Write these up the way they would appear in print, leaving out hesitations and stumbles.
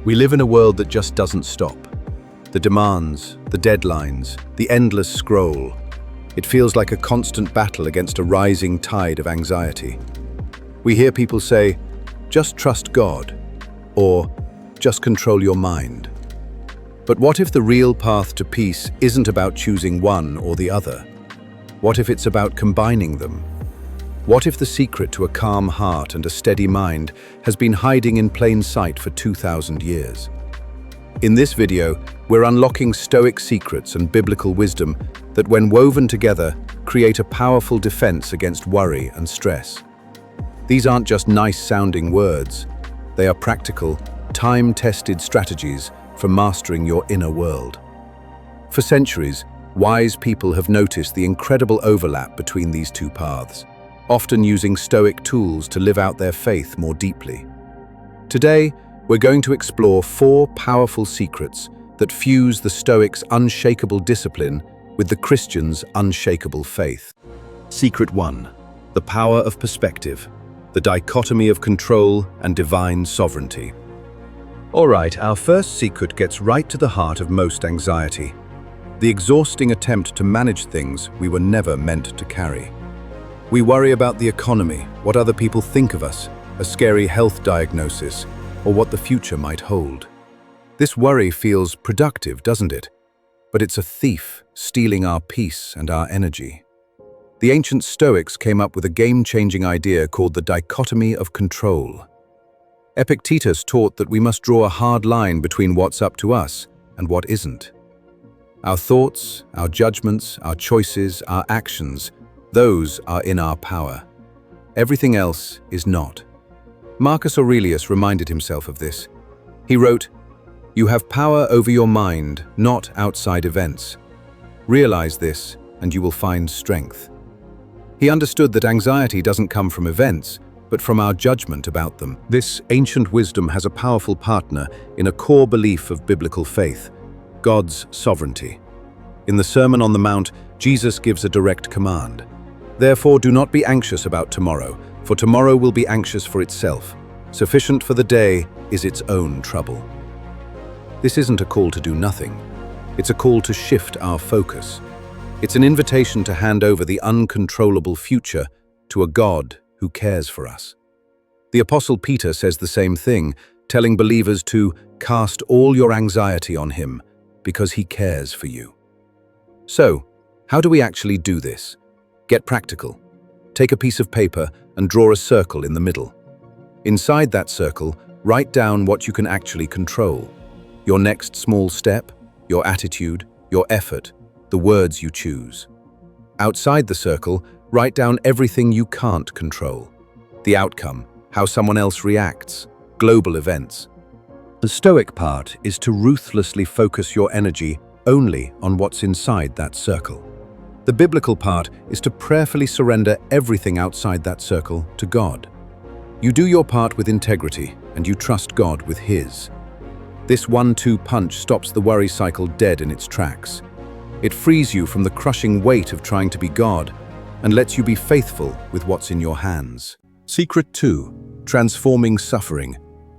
We live in a world that just doesn't stop. The demands, the deadlines, the endless scroll. It feels like a constant battle against a rising tide of anxiety. We hear people say, just trust God, or just control your mind. But what if the real path to peace isn't about choosing one or the other? What if it's about combining them? What if the secret to a calm heart and a steady mind has been hiding in plain sight for 2,000 years? In this video, we're unlocking Stoic secrets and biblical wisdom that, when woven together, create a powerful defense against worry and stress. These aren't just nice-sounding words. They are practical, time-tested strategies for mastering your inner world. For centuries, wise people have noticed the incredible overlap between these two paths, often using Stoic tools to live out their faith more deeply. Today, we're going to explore 4 powerful secrets that fuse the Stoics' unshakable discipline with the Christian's unshakable faith. Secret 1. The power of perspective, the dichotomy of control and divine sovereignty. All right, our first secret gets right to the heart of most anxiety, the exhausting attempt to manage things we were never meant to carry. We worry about the economy, what other people think of us, a scary health diagnosis, or what the future might hold. This worry feels productive, doesn't it? But it's a thief stealing our peace and our energy. The ancient Stoics came up with a game-changing idea called the dichotomy of control. Epictetus taught that we must draw a hard line between what's up to us and what isn't. Our thoughts, our judgments, our choices, our actions, those are in our power. Everything else is not. Marcus Aurelius reminded himself of this. He wrote, "You have power over your mind, not outside events. Realize this, and you will find strength." He understood that anxiety doesn't come from events, but from our judgment about them. This ancient wisdom has a powerful partner in a core belief of biblical faith, God's sovereignty. In the Sermon on the Mount, Jesus gives a direct command. "Therefore do not be anxious about tomorrow, for tomorrow will be anxious for itself. Sufficient for the day is its own trouble." This isn't a call to do nothing. It's a call to shift our focus. It's an invitation to hand over the uncontrollable future to a God who cares for us. The Apostle Peter says the same thing, telling believers to cast all your anxiety on him because he cares for you. So, how do we actually do this? Get practical. Take a piece of paper and draw a circle in the middle. Inside that circle, write down what you can actually control. Your next small step, your attitude, your effort, the words you choose. Outside the circle, write down everything you can't control. The outcome, how someone else reacts, global events. The Stoic part is to ruthlessly focus your energy only on what's inside that circle. The biblical part is to prayerfully surrender everything outside that circle to God. You do your part with integrity, and you trust God with His. This 1-2 punch stops the worry cycle dead in its tracks. It frees you from the crushing weight of trying to be God, and lets you be faithful with what's in your hands. Secret 2. Transforming suffering.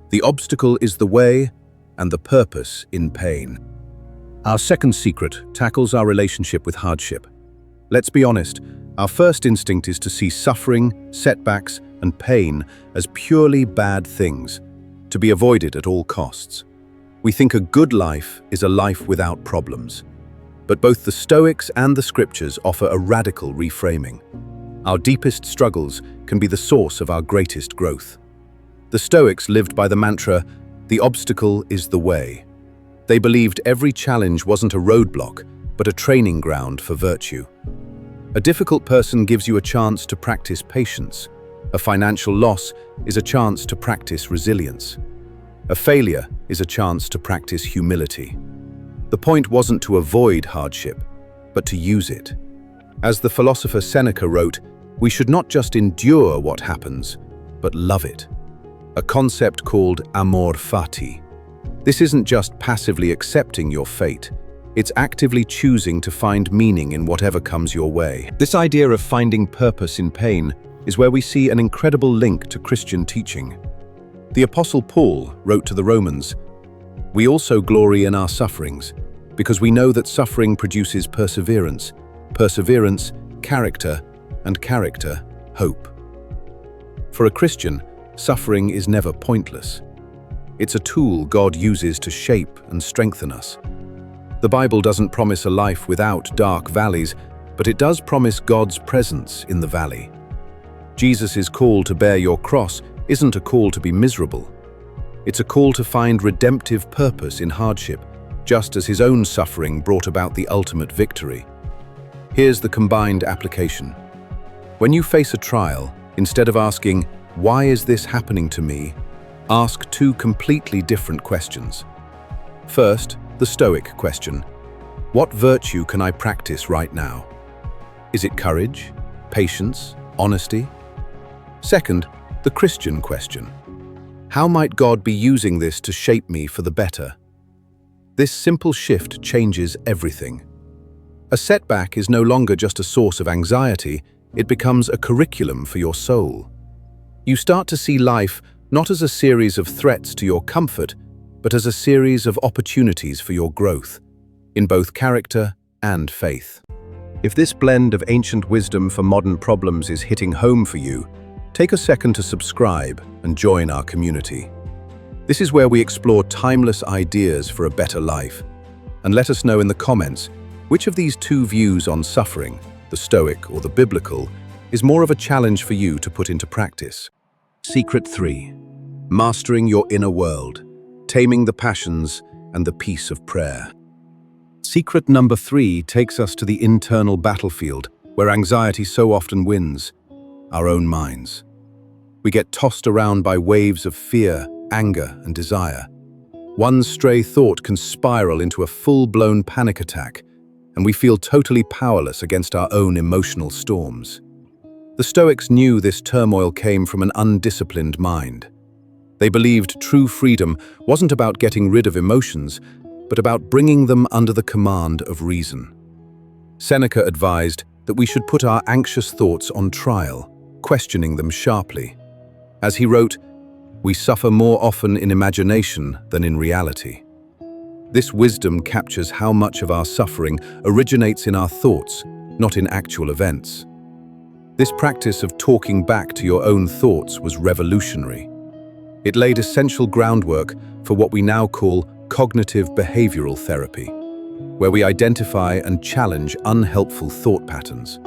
The obstacle is the way, and the purpose in pain. Our second secret tackles our relationship with hardship. Let's be honest, our first instinct is to see suffering, setbacks, and pain as purely bad things, to be avoided at all costs. We think a good life is a life without problems. But both the Stoics and the Scriptures offer a radical reframing. Our deepest struggles can be the source of our greatest growth. The Stoics lived by the mantra, "The obstacle is the way." They believed every challenge wasn't a roadblock, but a training ground for virtue. A difficult person gives you a chance to practice patience. A financial loss is a chance to practice resilience. A failure is a chance to practice humility. The point wasn't to avoid hardship, but to use it. As the philosopher Seneca wrote, we should not just endure what happens, but love it. A concept called amor fati. This isn't just passively accepting your fate. It's actively choosing to find meaning in whatever comes your way. This idea of finding purpose in pain is where we see an incredible link to Christian teaching. The Apostle Paul wrote to the Romans, We also glory in our sufferings, because we know that suffering produces perseverance, perseverance, character, and character, hope. For a Christian, suffering is never pointless. It's a tool God uses to shape and strengthen us. The Bible doesn't promise a life without dark valleys, but it does promise God's presence in the valley. Jesus' call to bear your cross isn't a call to be miserable. It's a call to find redemptive purpose in hardship, just as his own suffering brought about the ultimate victory. Here's the combined application. When you face a trial, instead of asking, "Why is this happening to me?" ask two completely different questions. First, the Stoic question. What virtue can I practice right now? Is it courage, patience, honesty? Second, the Christian question. How might God be using this to shape me for the better? This simple shift changes everything. A setback is no longer just a source of anxiety, it becomes a curriculum for your soul. You start to see life not as a series of threats to your comfort, but as a series of opportunities for your growth, in both character and faith. If this blend of ancient wisdom for modern problems is hitting home for you, take a second to subscribe and join our community. This is where we explore timeless ideas for a better life. And let us know in the comments, which of these two views on suffering, the Stoic or the biblical, is more of a challenge for you to put into practice. Secret 3. Mastering your inner world, taming the passions and the peace of prayer. Secret number 3 takes us to the internal battlefield, where anxiety so often wins, our own minds. We get tossed around by waves of fear, anger, and desire. One stray thought can spiral into a full-blown panic attack, and we feel totally powerless against our own emotional storms. The Stoics knew this turmoil came from an undisciplined mind. They believed true freedom wasn't about getting rid of emotions, but about bringing them under the command of reason. Seneca advised that we should put our anxious thoughts on trial, questioning them sharply. As he wrote, "We suffer more often in imagination than in reality." This wisdom captures how much of our suffering originates in our thoughts, not in actual events. This practice of talking back to your own thoughts was revolutionary. It laid essential groundwork for what we now call cognitive behavioral therapy, where we identify and challenge unhelpful thought patterns.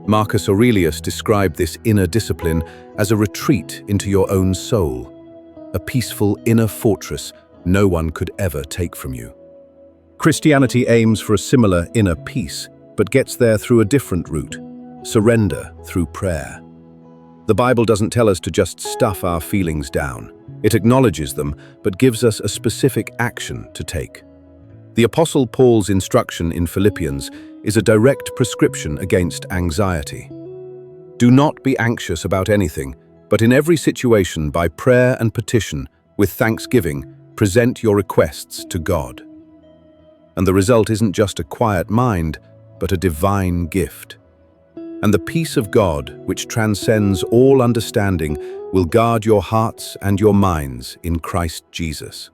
Marcus Aurelius described this inner discipline as a retreat into your own soul, a peaceful inner fortress no one could ever take from you. Christianity aims for a similar inner peace, but gets there through a different route: surrender through prayer. The Bible doesn't tell us to just stuff our feelings down. It acknowledges them, but gives us a specific action to take. The Apostle Paul's instruction in Philippians is a direct prescription against anxiety. Do not be anxious about anything, but in every situation, by prayer and petition, with thanksgiving, present your requests to God. And the result isn't just a quiet mind, but a divine gift. And the peace of God, which transcends all understanding, will guard your hearts and your minds in Christ Jesus.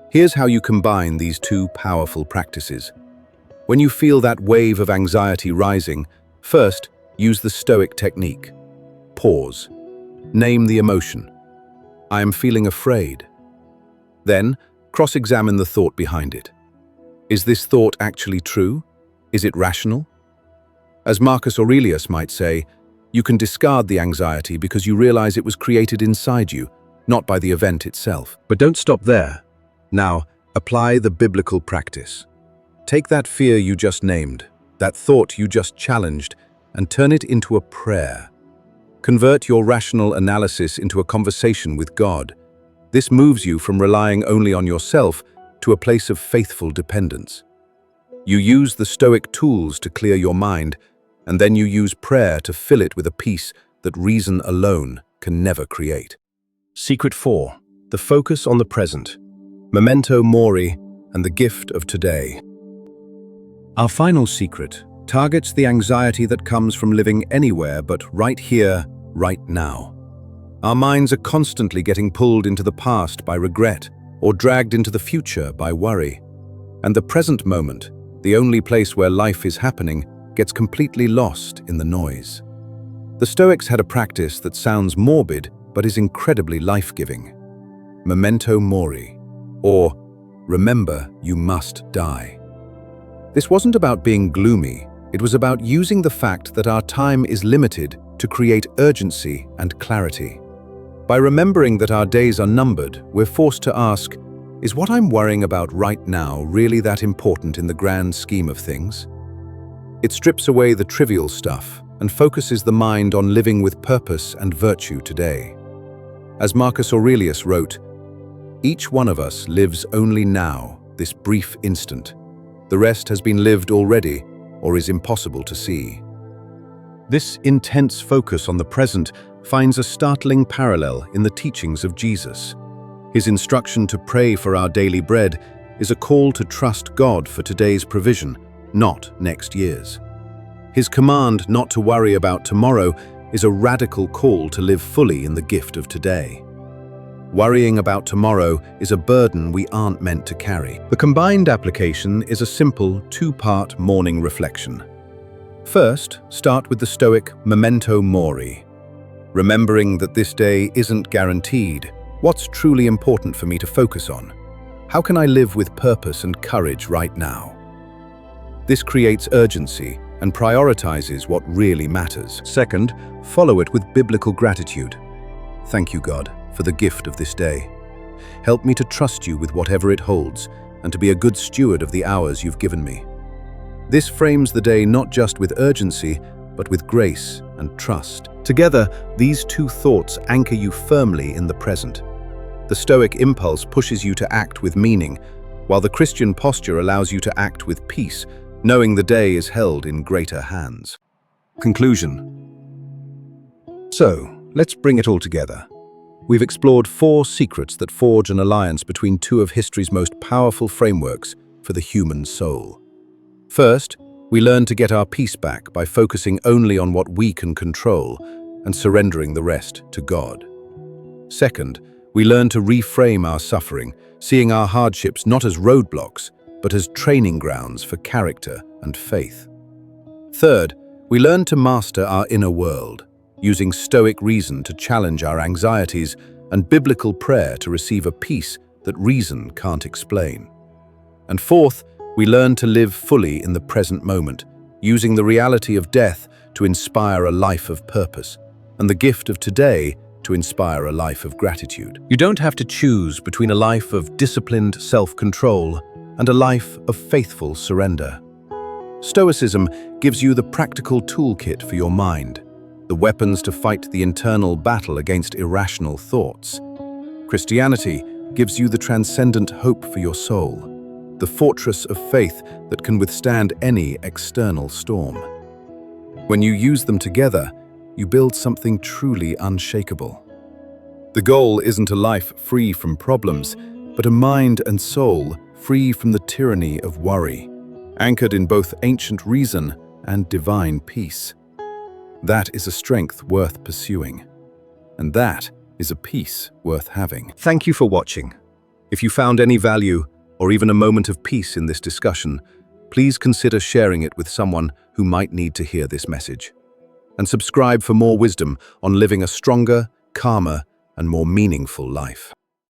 Here's how you combine these two powerful practices. When you feel that wave of anxiety rising, first, use the Stoic technique. Pause. Name the emotion. I am feeling afraid. Then, cross-examine the thought behind it. Is this thought actually true? Is it rational? As Marcus Aurelius might say, you can discard the anxiety because you realize it was created inside you, not by the event itself. But don't stop there. Now, apply the biblical practice. Take that fear you just named, that thought you just challenged, and turn it into a prayer. Convert your rational analysis into a conversation with God. This moves you from relying only on yourself to a place of faithful dependence. You use the Stoic tools to clear your mind, and then you use prayer to fill it with a peace that reason alone can never create. Secret 4. The focus on the present. Memento mori and the gift of today. Our final secret targets the anxiety that comes from living anywhere but right here, right now. Our minds are constantly getting pulled into the past by regret, or dragged into the future by worry. And the present moment, the only place where life is happening, gets completely lost in the noise. The Stoics had a practice that sounds morbid but is incredibly life-giving. Memento mori, or remember you must die. This wasn't about being gloomy, it was about using the fact that our time is limited to create urgency and clarity. By remembering that our days are numbered, we're forced to ask, is what I'm worrying about right now really that important in the grand scheme of things? It strips away the trivial stuff and focuses the mind on living with purpose and virtue today. As Marcus Aurelius wrote, "Each one of us lives only now, this brief instant. The rest has been lived already or is impossible to see." This intense focus on the present finds a startling parallel in the teachings of Jesus. His instruction to pray for our daily bread is a call to trust God for today's provision, not next year's. His command not to worry about tomorrow is a radical call to live fully in the gift of today. Worrying about tomorrow is a burden we aren't meant to carry. The combined application is a simple two-part morning reflection. First, start with the Stoic memento mori. Remembering that this day isn't guaranteed, what's truly important for me to focus on? How can I live with purpose and courage right now? This creates urgency and prioritizes what really matters. Second, follow it with biblical gratitude. Thank you, God, for the gift of this day. Help me to trust you with whatever it holds and to be a good steward of the hours you've given me. This frames the day not just with urgency, but with grace and trust. Together, these two thoughts anchor you firmly in the present. The Stoic impulse pushes you to act with meaning, while the Christian posture allows you to act with peace, knowing the day is held in greater hands. Conclusion. So, let's bring it all together. We've explored 4 secrets that forge an alliance between 2 of history's most powerful frameworks for the human soul. First, we learn to get our peace back by focusing only on what we can control and surrendering the rest to God. Second, we learn to reframe our suffering, seeing our hardships not as roadblocks, but as training grounds for character and faith. Third, we learn to master our inner world, using Stoic reason to challenge our anxieties and biblical prayer to receive a peace that reason can't explain. And fourth, we learn to live fully in the present moment, using the reality of death to inspire a life of purpose, and the gift of today to inspire a life of gratitude. You don't have to choose between a life of disciplined self-control and a life of faithful surrender. Stoicism gives you the practical toolkit for your mind, the weapons to fight the internal battle against irrational thoughts. Christianity gives you the transcendent hope for your soul, the fortress of faith that can withstand any external storm. When you use them together, you build something truly unshakable. The goal isn't a life free from problems, but a mind and soul free from the tyranny of worry, anchored in both ancient reason and divine peace. That is a strength worth pursuing, and that is a peace worth having. Thank you for watching. If you found any value or even a moment of peace in this discussion, please consider sharing it with someone who might need to hear this message. And subscribe for more wisdom on living a stronger, calmer, and more meaningful life.